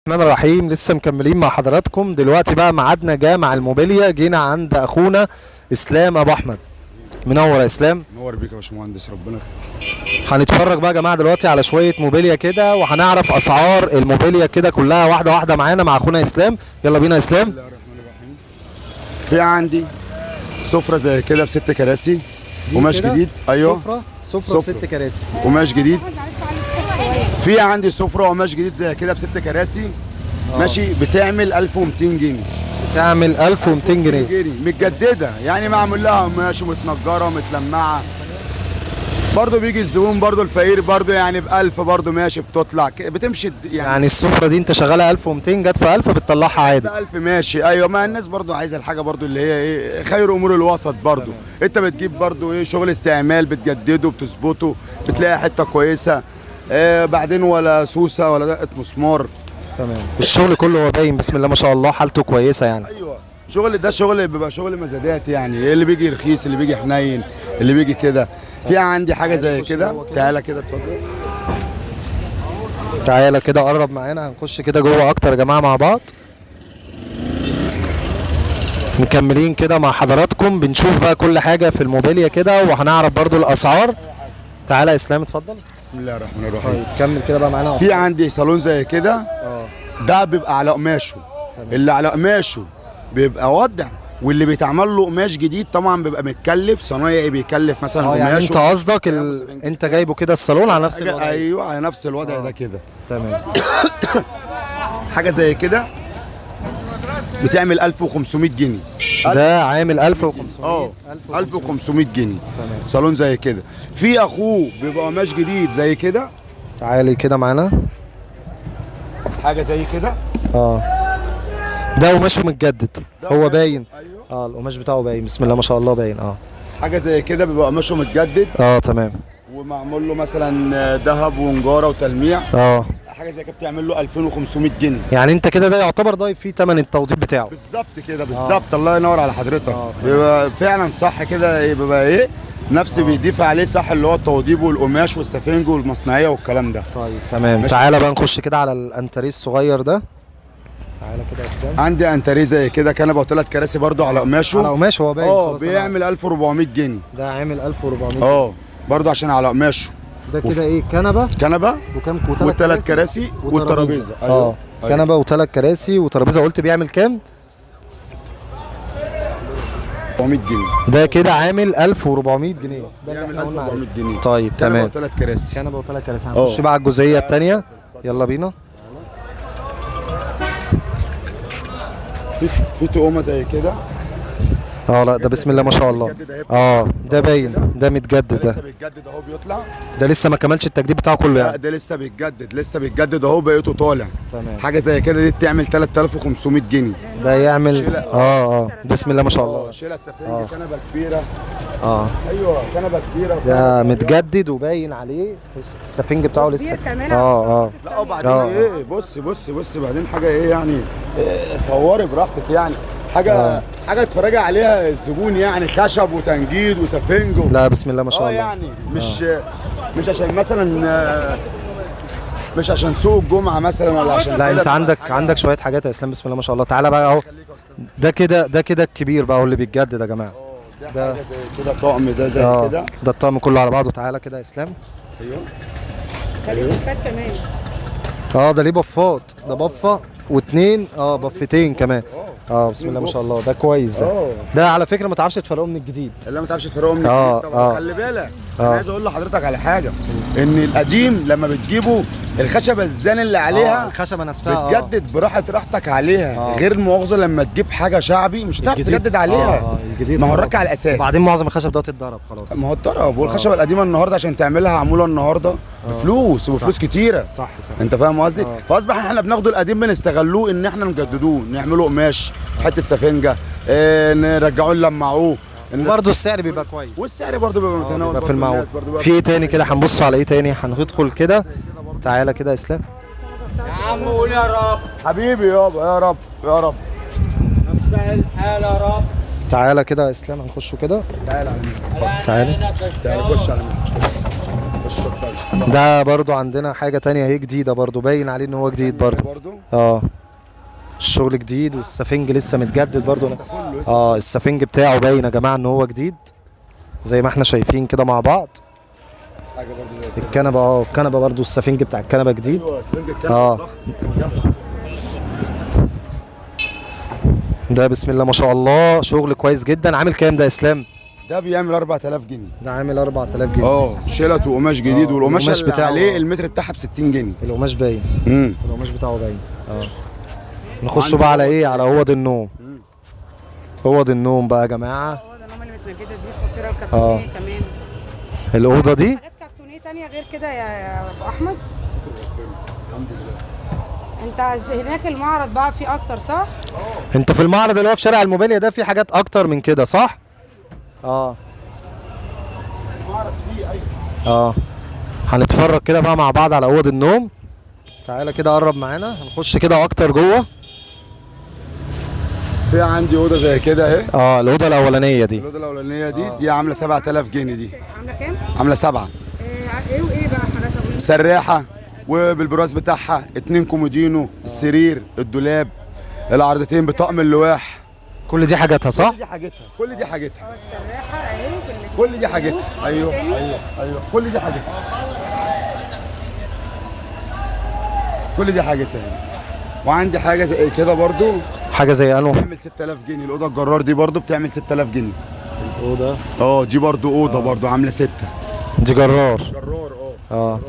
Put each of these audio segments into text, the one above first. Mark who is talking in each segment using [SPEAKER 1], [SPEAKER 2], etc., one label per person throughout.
[SPEAKER 1] الرحمن الرحيم. لسه مكملين مع حضراتكم دلوقتي بقى. ميعادنا جه مع الموبيليا، جينا عند اخونا اسلام ابو احمد. منور يا اسلام.
[SPEAKER 2] منور بيك يا باشمهندس، ربنا يخليك.
[SPEAKER 1] هنتفرج بقى يا جماعه دلوقتي على شويه موبيليا كده، وهنعرف اسعار الموبيليا كده كلها واحده واحده معانا مع اخونا اسلام. يلا بينا يا اسلام.
[SPEAKER 2] بسم الله الرحمن الرحيم. في عندي سفره زي كده ب6 كراسي، قماش جديد. ايوه،
[SPEAKER 1] سفره ب6 كراسي،
[SPEAKER 2] قماش جديد. في عندي سفره قماش جديد زي كده ب6 كراسي ماشي، بتعمل 1200 جنيه.
[SPEAKER 1] بتعمل 1200 جنيه
[SPEAKER 2] متجدده، يعني معمول لها قماش ومتنجره ومتلمعه. برضه بيجي الزبون برضه الفقير برضه يعني ب1000 برضه ماشي، بتطلع بتمشي
[SPEAKER 1] يعني السفره دي انت شغالها 1200 جت في 1000 بتطلعها عادي.
[SPEAKER 2] ب1000 ماشي. ايوه، ما الناس برضه عايزه الحاجه برضه اللي هي ايه، خير امور الوسط برضه. انت بتجيب برضه ايه، شغل استعمال بتجدده بتظبطه، بتلاقي حته كويسه. بعدين ولا سوسه ولا دقه مسمار.
[SPEAKER 1] تمام. الشغل كله هو باين بسم الله ما شاء الله، حالته كويسه يعني.
[SPEAKER 2] ايوه، شغل ده شغل بيبقى شغل مزادات، يعني اللي بيجي رخيص اللي بيجي حنين اللي بيجي كده. في عندي حاجه زي كده، تعالى كده اتفضل.
[SPEAKER 1] تعالى كده قرب معانا، هنخش كده جوه اكتر يا جماعه مع بعض. مكملين كده مع حضراتكم، بنشوف بقى كل حاجه في الموبيليا كده، وهنعرف برضو الاسعار. تعالى يا اسلام اتفضل.
[SPEAKER 2] بسم الله الرحمن الرحيم.
[SPEAKER 1] طيب كمل كده بقى معانا.
[SPEAKER 2] في عندي صالون زي كده، ده بيبقى على قماشه. اللي على قماشه بيبقى وضع، واللي بيتعمل له قماش جديد طبعا بيبقى متكلف. صنايعي بيكلف مثلا قماشه.
[SPEAKER 1] يعني انت قصدك انت جايبه كده الصالون على نفس الوضع؟
[SPEAKER 2] ايوه، على نفس الوضع ده كده.
[SPEAKER 1] تمام.
[SPEAKER 2] حاجه زي كده بتعمل 1500 جنيه.
[SPEAKER 1] ده عامل 1500.
[SPEAKER 2] 1500 جنيه.
[SPEAKER 1] تمام.
[SPEAKER 2] صالون زي كده. في اخوه بيبقى قماش جديد زي كده.
[SPEAKER 1] تعالي كده معانا.
[SPEAKER 2] حاجه زي كده.
[SPEAKER 1] ده قماشه متجدد، هو باين.
[SPEAKER 2] ايوه.
[SPEAKER 1] القماش بتاعه باين بسم الله ما شاء الله، باين.
[SPEAKER 2] حاجه زي كده بيبقى قماشه متجدد.
[SPEAKER 1] تمام.
[SPEAKER 2] ومعمول له مثلا ذهب ونجاره وتلميع. حاجه زي كده بتعمل له 2500 جنيه.
[SPEAKER 1] يعني انت كده ده يعتبر ضايف فيه ثمن التوضيب بتاعه.
[SPEAKER 2] بالظبط كده، بالظبط. الله ينور على حضرتك. بيبقى فعلا صح كده، بيبقى ايه نفس بيضيف عليه صح، اللي هو التوضيب والقماش والسفنج والمصنعيه والكلام ده.
[SPEAKER 1] طيب تمام. تعالى بقى نخش كده على الانتريه الصغير ده. تعالى كده يا اسلام.
[SPEAKER 2] عندي انتريه زي كده، كنبه وثلاث كراسي برضو على قماشه.
[SPEAKER 1] على قماش هو باين.
[SPEAKER 2] بيعمل 1400 جنيه.
[SPEAKER 1] ده عامل 1400.
[SPEAKER 2] برضو عشان على قماشه.
[SPEAKER 1] ده كده ايه، كنبه
[SPEAKER 2] وكام وثلاث كراسي والترابيزه.
[SPEAKER 1] ايوه. كنبه وثلاث كراسي وترابيزه. قلت بيعمل كام؟
[SPEAKER 2] 400 جنيه.
[SPEAKER 1] ده كده عامل 1400 جنيه. ده
[SPEAKER 2] بيعمل 1400 جنيه.
[SPEAKER 1] طيب تمام.
[SPEAKER 2] كنبه وثلاث كراسي.
[SPEAKER 1] كنبه وثلاث كراسي. هنخش بقى على الجزئيه الثانيه. يلا بينا.
[SPEAKER 2] في تقومه زي كده.
[SPEAKER 1] لا ده بسم الله ما شاء الله. ده باين، ده متجدد. ده
[SPEAKER 2] لسه بيتجدد اهو، بيطلع.
[SPEAKER 1] ده لسه ما كملش التجديد بتاعه كله يعني.
[SPEAKER 2] لا، ده لسه بيتجدد اهو، بقيته طالع.
[SPEAKER 1] تمام.
[SPEAKER 2] حاجه زي كده دي بتعمل 3500 جنيه.
[SPEAKER 1] ده يعمل بسم الله ما شاء الله.
[SPEAKER 2] شيلة سفنج. كنبه كبيره. ايوه، كنبه كبيره.
[SPEAKER 1] ده متجدد وباين عليه السفنج بتاعه لسه.
[SPEAKER 2] لا وبعدين ايه، بص بعدين حاجه ايه يعني، صوري براحتك يعني. حاجه تتفرجي عليها الزبون يعني، خشب وتنجيد وسفنج
[SPEAKER 1] لا بسم الله ما شاء الله.
[SPEAKER 2] يعني مش عشان مثلا مش عشان سوق الجمعه مثلا، ولا عشان
[SPEAKER 1] لا انت عندك شويه حاجات يا اسلام بسم الله ما شاء الله. تعالى بقى اهو. ده كده الكبير بقى هو اللي بيتجدد يا جماعه.
[SPEAKER 2] ده حاجه زي كده، طقم ده زي كده.
[SPEAKER 1] ده الطقم كله على بعضه. تعالى كده يا اسلام.
[SPEAKER 2] ايوه.
[SPEAKER 3] ده ليه بفات كمان.
[SPEAKER 1] ده ليه بفات. ده بفه واثنين بفتين كمان. بسم الله ما شاء الله. ده كويس. ده على فكره ما تعرفش تفرقه من الجديد.
[SPEAKER 2] لا، ما تعرفش تفرقه من الجديد طبعا. خلي بالك، انا عايز اقول لحضرتك على حاجه، ان القديم لما بتجيبه الخشبه الزان اللي عليها
[SPEAKER 1] الخشبه نفسها
[SPEAKER 2] بتجدد براحتك عليها. غير المؤاخذه لما تجيب حاجه شعبي مش هتعرف تجدد عليها.
[SPEAKER 1] الجديد
[SPEAKER 2] ما هو الرك على الاساس.
[SPEAKER 1] وبعدين معظم الخشب دوت اتضرب خلاص.
[SPEAKER 2] ما هو اتضرب. والخشبه القديمه النهارده عشان تعملها عموله النهارده بفلوس وبفلوس كتيره.
[SPEAKER 1] صح.
[SPEAKER 2] انت فاهم قصدي؟ فاصبح احنا بناخده القديم بنستغلوه ان احنا نجددوه، نعمله قماش، حته سفنجه، نرجعوه نلمعوه.
[SPEAKER 1] برضه السعر بيبقى كويس.
[SPEAKER 2] والسعر برضه بيبقى متناول
[SPEAKER 1] في المعقول. في ايه تاني كده؟ هنبص على ايه تاني؟ هندخل كده. تعالى كده يا اسلام.
[SPEAKER 4] يا عم قول يا رب.
[SPEAKER 2] حبيبي يابا، يا رب يا رب.
[SPEAKER 4] نفسها الحال يا رب.
[SPEAKER 1] تعالى كده يا اسلام، هنخشوا كده.
[SPEAKER 2] تعالى
[SPEAKER 1] تعالى
[SPEAKER 2] خش على مين.
[SPEAKER 1] ده برضو عندنا حاجة تانية هي جديدة برضو، باين عليه ان هو جديد برضو. اه الشغل جديد والسفنج لسه متجدد برضو. السفنج بتاعه باين يا جماعة ان هو جديد زي ما احنا شايفين كده مع بعض. الكنبة الكنبة برضو السفنج بتاع الكنبة جديد. ده بسم الله ما شاء الله شغل كويس جدا. عامل كام ده يا اسلام؟
[SPEAKER 2] ده بيعمل 4000 جنيه.
[SPEAKER 1] ده عامل 4000 جنيه.
[SPEAKER 2] شيلت وقماش جديد، والقماش
[SPEAKER 1] بتاعه
[SPEAKER 2] عليه المتر بتاعها ب 60 جنيه.
[SPEAKER 1] القماش باين. القماش بتاعه باين. نخش بقى على ايه؟ على اوض النوم. اوض النوم بقى يا جماعه.
[SPEAKER 3] اوضه النوم اللي متنجده دي خطيره، وكرتونيه كمان.
[SPEAKER 1] الاوضه دي
[SPEAKER 3] حاجات كرتونيه تانية غير كده يا ابو احمد. الحمد لله. انت هناك المعرض بقى فيه اكتر صح؟
[SPEAKER 1] انت في المعرض اللي هو في شارع الموبيليا ده في حاجات اكتر من كده صح؟ المعرض
[SPEAKER 2] فيه ايوه.
[SPEAKER 1] هنتفرج كده بقى مع بعض على اوض النوم. تعالى كده قرب معانا هنخش كده اكتر جوه.
[SPEAKER 2] في عندي اوضه زي كده اهي.
[SPEAKER 1] الاوضه الاولانيه دي.
[SPEAKER 2] الاوضه الاولانيه دي عامله 7000 جنيه دي.
[SPEAKER 3] عامله كام؟
[SPEAKER 2] عامله 7.
[SPEAKER 3] ايه وايه بقى حاجاتها؟
[SPEAKER 2] سراحه وبالبراز بتاعها، 2 كومودينو، السرير، الدولاب، العرضتين بطقم اللواح.
[SPEAKER 1] كل دي حاجاتها صح؟
[SPEAKER 2] كل دي حاجتها.
[SPEAKER 3] السراحه اهي.
[SPEAKER 2] كل دي حاجتها. ايوه كل دي حاجتها. كل دي حاجتها. وعندي حاجه زي كده برضو.
[SPEAKER 1] حاجه زي انو؟
[SPEAKER 2] بتعمل 6000 جنيه. الاوضه الجرار دي برضو بتعمل 6000 جنيه.
[SPEAKER 1] الاوضه
[SPEAKER 2] دي برضو اوضه برضو عامله 6.
[SPEAKER 1] دي جرار.
[SPEAKER 2] جرار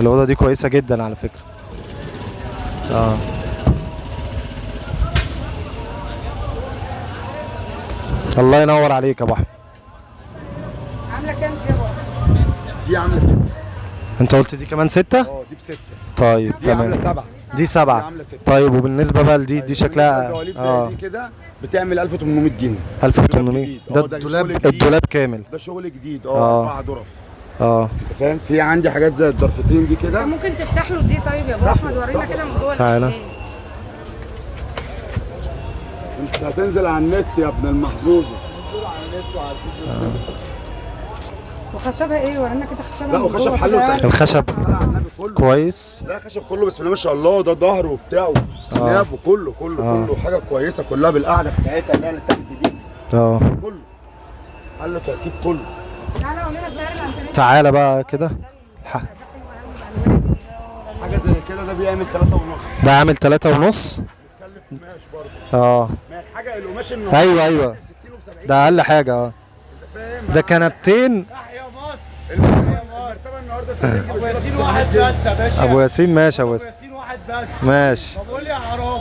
[SPEAKER 1] الاوضه دي كويسه جدا على فكره. الله ينور عليك يا ابو احمد.
[SPEAKER 3] عامله كام دي يا ابو احمد؟
[SPEAKER 2] دي عامله 6.
[SPEAKER 1] انت قلت دي كمان 6؟
[SPEAKER 2] دي ب6.
[SPEAKER 1] طيب
[SPEAKER 2] دي
[SPEAKER 1] تمام.
[SPEAKER 2] عامله 7.
[SPEAKER 1] دي 7.
[SPEAKER 2] عامله 6.
[SPEAKER 1] طيب وبالنسبه بقى لدي دي شكلها
[SPEAKER 2] زي دي كده بتعمل 1800 جنيه.
[SPEAKER 1] 1800 ده الدولاب كامل.
[SPEAKER 2] ده شغل جديد 4 ظرف.
[SPEAKER 1] انت
[SPEAKER 2] فاهم؟ في عندي حاجات زي الضرفتين دي كده.
[SPEAKER 3] ممكن تفتح له دي طيب يا ابو احمد؟ ورينا كده من جوه.
[SPEAKER 1] تعالى.
[SPEAKER 2] انت هتنزل على النت يا ابن المحظوظه. انزل على النت وعلى الفيسبوك.
[SPEAKER 3] وخشبها ايه؟ ورينا كده خشبها.
[SPEAKER 2] لا وخشب حلو.
[SPEAKER 1] الخشب كويس.
[SPEAKER 2] لا خشب كله بسم الله ما شاء الله. ده ظهر وبتاعه ناب وكله كله حاجه كويسه كلها بالقعده بتاعتها اللي انا تحت دي. كله حل ترتيب كله.
[SPEAKER 1] تعالى بقى كده.
[SPEAKER 2] حاجه زي كده ده بيعمل 3.5.
[SPEAKER 1] ده عامل 3.5.
[SPEAKER 2] بيتكلف قماش برضه. ما الحاجه القماش
[SPEAKER 1] ايوه ده اقل حاجه. ده كنبتين.
[SPEAKER 4] يا مصر المرتبه النهارده ابو ياسين واحد بس يا باشا.
[SPEAKER 1] ابو ياسين ماشي. ابو
[SPEAKER 4] ياسين واحد بس
[SPEAKER 1] ماشي.
[SPEAKER 4] طب قول يا حرام.